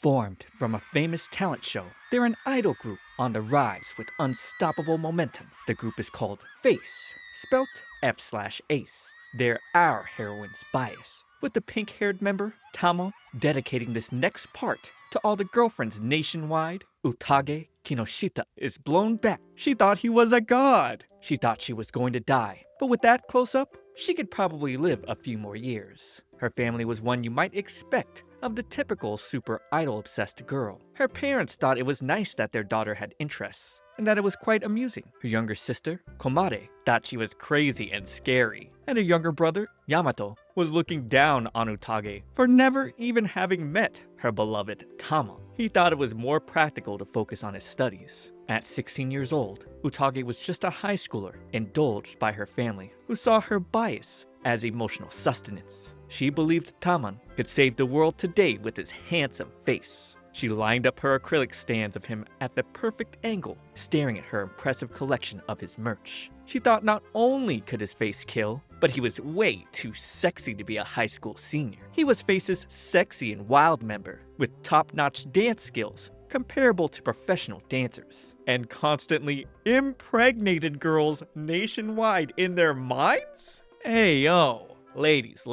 Formed from a famous talent show, they're an idol group on the rise with unstoppable momentum. The group is called Face, spelt F/Ace. They're our heroine's bias, with the pink-haired member, Tamo, dedicating this next part to all the girlfriends nationwide. Utage Kinoshita is blown back. She thought he was a god. She thought she was going to die, but with that close-up, she could probably live a few more years. Her family was one you might expect of the typical super idol-obsessed girl. Her parents thought it was nice that their daughter had interests, and that it was quite amusing. Her younger sister, Komare, thought she was crazy and scary. And her younger brother, Yamato, was looking down on Utage for never even having met her beloved Tama. He thought it was more practical to focus on his studies. At 16 years old, Utage was just a high schooler, indulged by her family, who saw her bias as emotional sustenance. She believed Taman could save the world today with his handsome face. She lined up her acrylic stands of him at the perfect angle, staring at her impressive collection of his merch. She thought not only could his face kill, but he was way too sexy to be a high school senior. He was Face's sexy and wild member, with top-notch dance skills comparable to professional dancers, and constantly impregnated girls nationwide in their minds? Hey yo, ladies,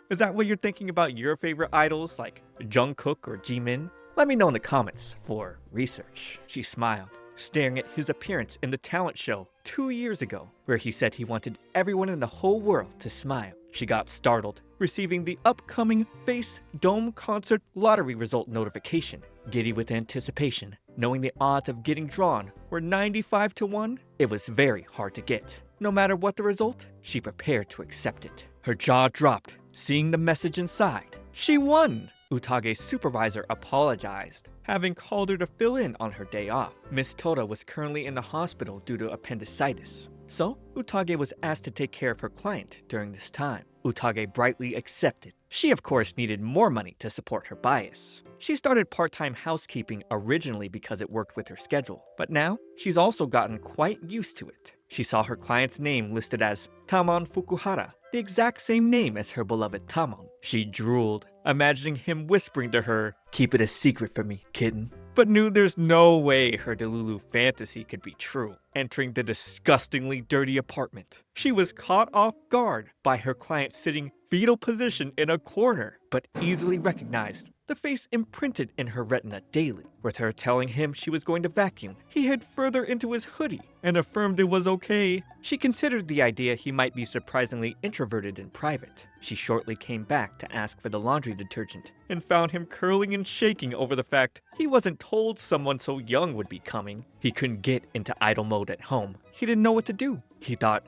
is that what you're thinking about your favorite idols like Jungkook or Jimin? Let me know in the comments for research. She smiled, staring at his appearance in the talent show 2 years ago, where he said he wanted everyone in the whole world to smile. She got startled, receiving the upcoming Face Dome concert lottery result notification. Giddy with anticipation, knowing the odds of getting drawn were 95 to 1, it was very hard to get. No matter what the result, she prepared to accept it. Her jaw dropped, seeing the message inside. She won! Utage's supervisor apologized, having called her to fill in on her day off. Miss Toda was currently in the hospital due to appendicitis, so Utage was asked to take care of her client during this time. Utage brightly accepted. She of course needed more money to support her bias. She started part-time housekeeping originally because it worked with her schedule, but now she's also gotten quite used to it. She saw her client's name listed as Tamon Fukuhara, the exact same name as her beloved Tamon. She drooled, imagining him whispering to her, "Keep it a secret from me, kitten," but knew there's no way her Delulu fantasy could be true. Entering the disgustingly dirty apartment, she was caught off guard by her client sitting fetal position in a corner, but easily recognized the face imprinted in her retina daily. With her telling him she was going to vacuum, he hid further into his hoodie and affirmed it was okay. She considered the idea he might be surprisingly introverted in private. She shortly came back to ask for the laundry detergent and found him curling and shaking over the fact he wasn't told someone so young would be coming. He couldn't get into idle mode at home. He didn't know what to do.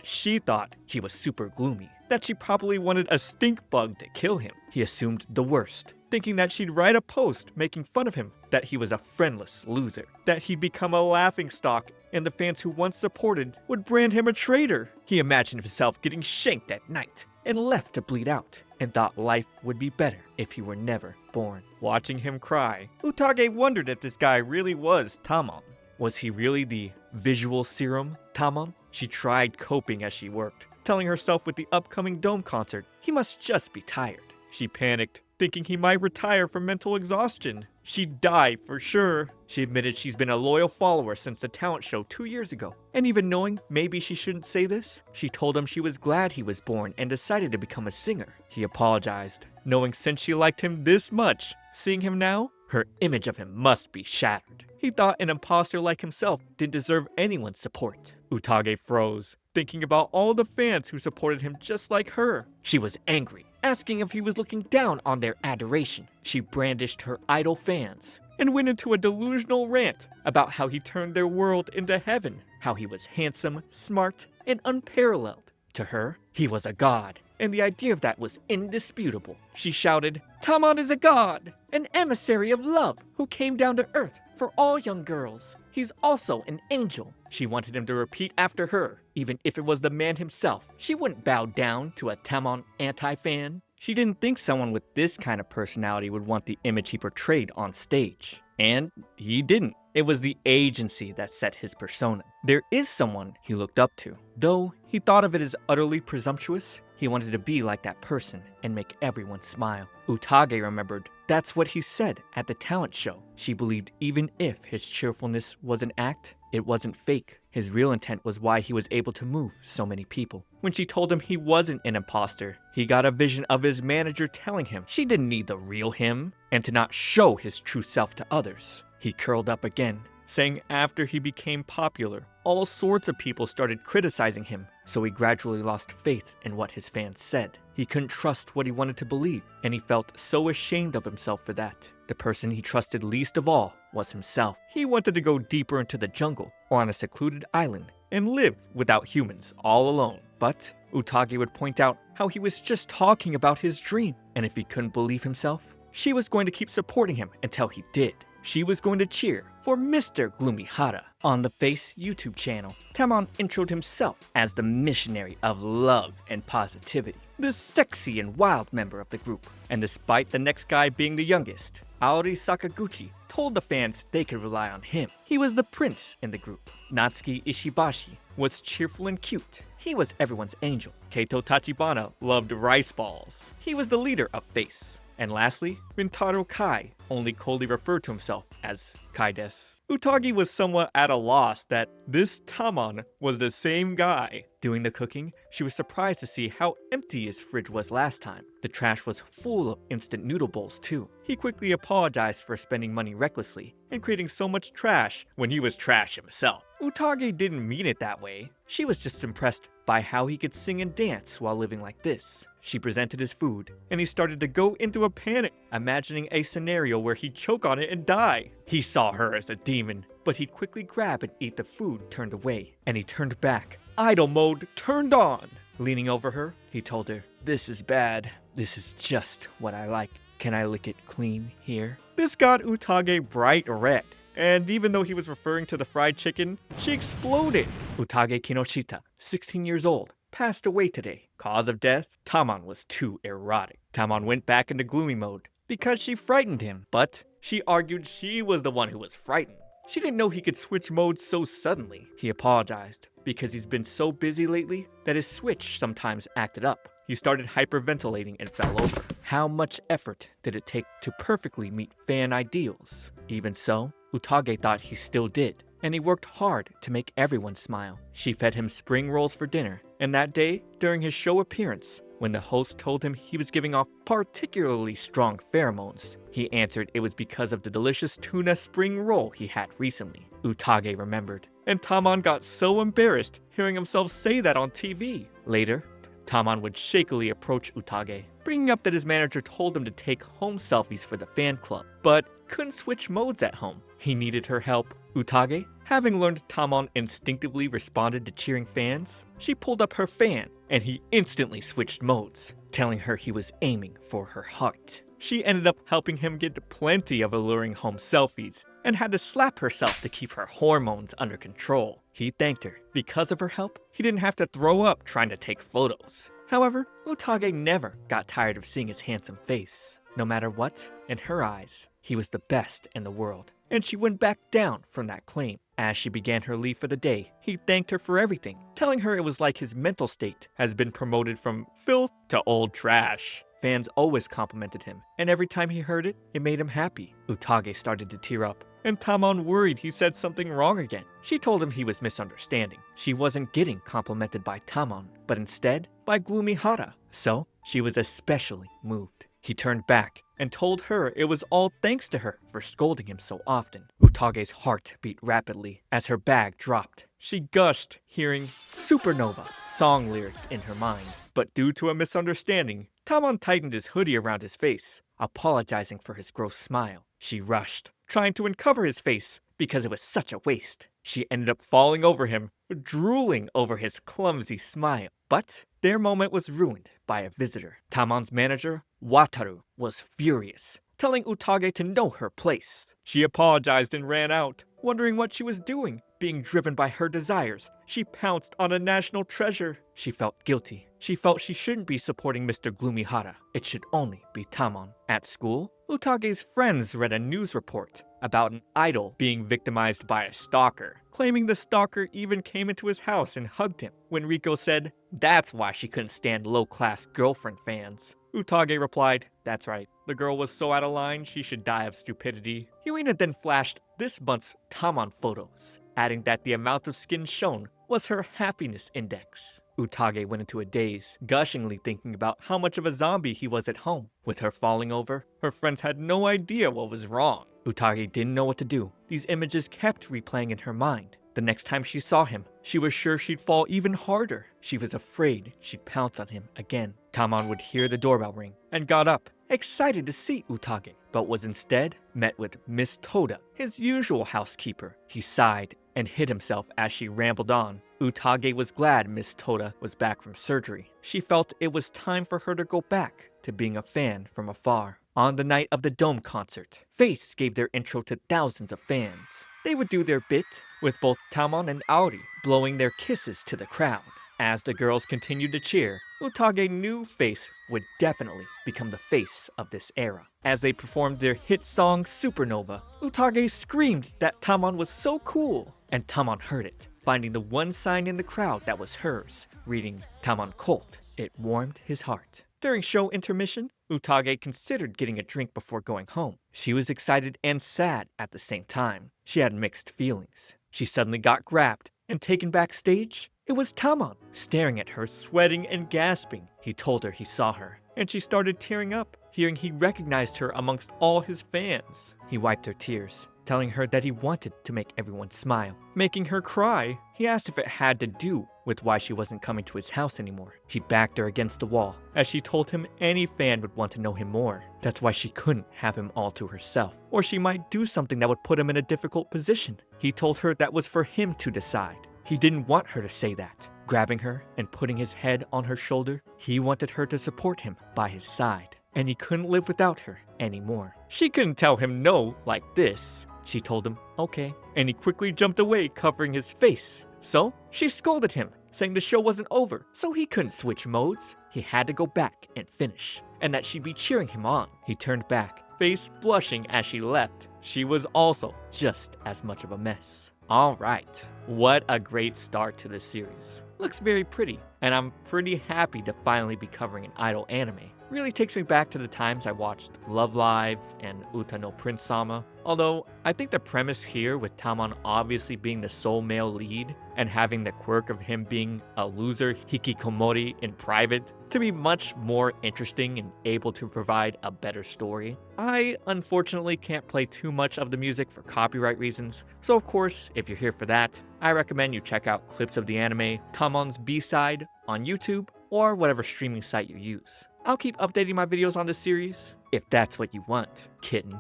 She thought he was super gloomy, that she probably wanted a stink bug to kill him. He assumed the worst, thinking that she'd write a post making fun of him, that he was a friendless loser, that he'd become a laughingstock, and the fans who once supported would brand him a traitor. He imagined himself getting shanked at night and left to bleed out, and thought life would be better if he were never born. Watching him cry, Utage wondered if this guy really was Tamon. Was he really the visual serum Tamon? She tried coping as she worked, telling herself with the upcoming Dome concert, he must just be tired. She panicked, thinking he might retire from mental exhaustion. She'd die for sure. She admitted she's been a loyal follower since the talent show 2 years ago. And even knowing maybe she shouldn't say this, she told him she was glad he was born and decided to become a singer. He apologized, knowing since she liked him this much, seeing him now, her image of him must be shattered. He thought an imposter like himself didn't deserve anyone's support. Utage froze, thinking about all the fans who supported him just like her. She was angry, asking if he was looking down on their adoration. She brandished her idol fans and went into a delusional rant about how he turned their world into heaven, how he was handsome, smart, and unparalleled. To her, he was a god, and the idea of that was indisputable. She shouted, "Tamon is a god, an emissary of love who came down to earth for all young girls. He's also an angel." She wanted him to repeat after her, even if it was the man himself. She wouldn't bow down to a Tamon anti-fan. She didn't think someone with this kind of personality would want the image he portrayed on stage. And he didn't. It was the agency that set his persona. There is someone he looked up to. Though he thought of it as utterly presumptuous, he wanted to be like that person and make everyone smile. Utage remembered that's what he said at the talent show. She believed even if his cheerfulness was an act, it wasn't fake. His real intent was why he was able to move so many people. When she told him he wasn't an imposter, he got a vision of his manager telling him she didn't need the real him and to not show his true self to others. He curled up again, saying after he became popular, all sorts of people started criticizing him, so he gradually lost faith in what his fans said. He couldn't trust what he wanted to believe, and he felt so ashamed of himself for that. The person he trusted least of all was himself. He wanted to go deeper into the jungle or on a secluded island and live without humans, all alone. But Utage would point out how he was just talking about his dream, and if he couldn't believe himself, she was going to keep supporting him until he did. She was going to cheer for Mr. Gloomy Hara. On the Face YouTube channel, Tamon introed himself as the missionary of love and positivity, the sexy and wild member of the group. And despite the next guy being the youngest, Aori Sakaguchi told the fans they could rely on him. He was the prince in the group. Natsuki Ishibashi was cheerful and cute. He was everyone's angel. Keito Tachibana loved rice balls. He was the leader of Face. And lastly, Rintaro Kai only coldly referred to himself as Kai-des. Utage was somewhat at a loss that this Tamon was the same guy. Doing the cooking, she was surprised to see how empty his fridge was last time. The trash was full of instant noodle bowls too. He quickly apologized for spending money recklessly and creating so much trash when he was trash himself. Utage didn't mean it that way. She was just impressed by how he could sing and dance while living like this. She presented his food, and he started to go into a panic, imagining a scenario where he'd choke on it and die. He saw her as a demon, but he'd quickly grab and eat the food turned away, and he turned back. Idle mode turned on! Leaning over her, he told her, "This is bad. This is just what I like. Can I lick it clean here?" This got Utage bright red. And even though he was referring to the fried chicken, she exploded. Utage Kinoshita, 16 years old, passed away today. Cause of death? Tamon was too erotic. Tamon went back into gloomy mode because she frightened him, but she argued she was the one who was frightened. She didn't know he could switch modes so suddenly. He apologized because he's been so busy lately that his switch sometimes acted up. He started hyperventilating and fell over. How much effort did it take to perfectly meet fan ideals? Even so, Utage thought he still did, and he worked hard to make everyone smile. She fed him spring rolls for dinner, and that day, during his show appearance, when the host told him he was giving off particularly strong pheromones, he answered it was because of the delicious tuna spring roll he had recently. Utage remembered, and Tamon got so embarrassed hearing himself say that on TV. Later, Tamon would shakily approach Utage, bringing up that his manager told him to take home selfies for the fan club, but couldn't switch modes at home. He needed her help. Utage, having learned Tamon instinctively responded to cheering fans, she pulled up her fan, and he instantly switched modes, telling her he was aiming for her heart. She ended up helping him get plenty of alluring home selfies, and had to slap herself to keep her hormones under control. He thanked her. Because of her help, he didn't have to throw up trying to take photos. However, Utage never got tired of seeing his handsome face. No matter what, in her eyes, he was the best in the world, and she went back down from that claim. As she began her leave for the day, he thanked her for everything, telling her it was like his mental state has been promoted from filth to old trash. Fans always complimented him, and every time he heard it, it made him happy. Utage started to tear up, and Tamon worried he said something wrong again. She told him he was misunderstanding. She wasn't getting complimented by Tamon, but instead by Gloomy Hara. So, she was especially moved. He turned back and told her it was all thanks to her for scolding him so often. Utage's heart beat rapidly as her bag dropped. She gushed, hearing Supernova song lyrics in her mind. But due to a misunderstanding, Tamon tightened his hoodie around his face, apologizing for his gross smile. She rushed, trying to uncover his face because it was such a waste. She ended up falling over him, drooling over his clumsy smile. But their moment was ruined by a visitor. Tamon's manager, Wataru, was furious, telling Utage to know her place. She apologized and ran out, wondering what she was doing. Being driven by her desires, she pounced on a national treasure. She felt guilty. She felt she shouldn't be supporting Mr. Gloomy Hara. It should only be Tamon. At school, Utage's friends read a news report about an idol being victimized by a stalker, claiming the stalker even came into his house and hugged him. When Riko said that's why she couldn't stand low-class girlfriend fans, Utage replied, "That's right. The girl was so out of line, she should die of stupidity." Yuina then flashed this month's Tamon photos, adding that the amount of skin shown was her happiness index. Utage went into a daze, gushingly thinking about how much of a zombie he was at home. With her falling over, her friends had no idea what was wrong. Utage didn't know what to do. These images kept replaying in her mind. The next time she saw him, she was sure she'd fall even harder. She was afraid she'd pounce on him again. Tamon would hear the doorbell ring and got up, excited to see Utage, but was instead met with Miss Toda, his usual housekeeper. He sighed and hid himself as she rambled on. Utage was glad Miss Toda was back from surgery. She felt it was time for her to go back to being a fan from afar. On the night of the Dome concert, Face gave their intro to thousands of fans. They would do their bit, with both Tamon and Aori blowing their kisses to the crowd. As the girls continued to cheer, Utage knew Face would definitely become the face of this era. As they performed their hit song Supernova, Utage screamed that Tamon was so cool, and Tamon heard it, finding the one sign in the crowd that was hers, reading Tamon Colt. It warmed his heart. During show intermission, Utage considered getting a drink before going home. She was excited and sad at the same time. She had mixed feelings. She suddenly got grabbed and taken backstage. It was Tamon, staring at her, sweating and gasping. He told her he saw her, and she started tearing up, hearing he recognized her amongst all his fans. He wiped her tears, telling her that he wanted to make everyone smile. Making her cry, he asked if it had to do with why she wasn't coming to his house anymore. He backed her against the wall, as she told him any fan would want to know him more. That's why she couldn't have him all to herself, or she might do something that would put him in a difficult position. He told her that was for him to decide. He didn't want her to say that. Grabbing her and putting his head on her shoulder, he wanted her to support him by his side, and he couldn't live without her anymore. She couldn't tell him no like this. She told him, okay, and he quickly jumped away, covering his face. So she scolded him, saying the show wasn't over, so he couldn't switch modes. He had to go back and finish, and that she'd be cheering him on. He turned back, face blushing as she left. She was also just as much of a mess. Alright, what a great start to this series. Looks very pretty, and I'm pretty happy to finally be covering an idol anime. Really takes me back to the times I watched Love Live and Uta no Prince Sama. Although, I think the premise here with Tamon obviously being the sole male lead and having the quirk of him being a loser hikikomori in private to be much more interesting and able to provide a better story. I unfortunately can't play too much of the music for copyright reasons, so of course, if you're here for that, I recommend you check out clips of the anime, Tamon's B-side on YouTube, or whatever streaming site you use. I'll keep updating my videos on this series, if that's what you want, kitten.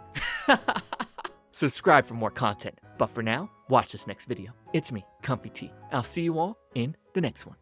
Subscribe for more content, but for now, watch this next video. It's me, Comfy T. I'll see you all in the next one.